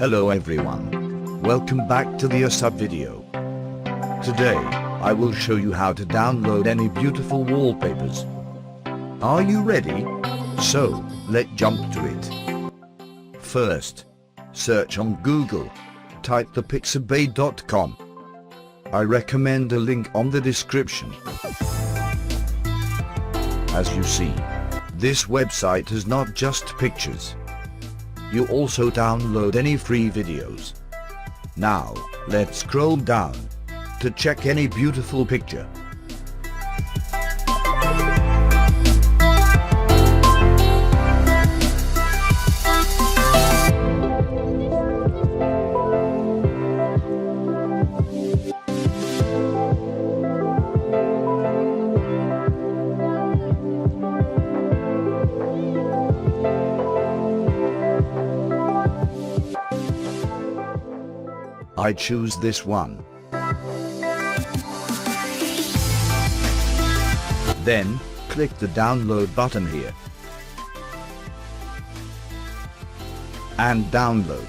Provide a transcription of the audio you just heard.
Hello everyone. Welcome back to the Asub video. Today, I will show you how to download any beautiful wallpapers. Are you ready? So, let's jump to it. First, search on Google. Type thepixabay.com. I recommend a link on the description. As you see, this website is not just pictures. You also download any free videos. Now, let's scroll down to check any beautiful picture. I choose this one. Then, click the download button here. And download.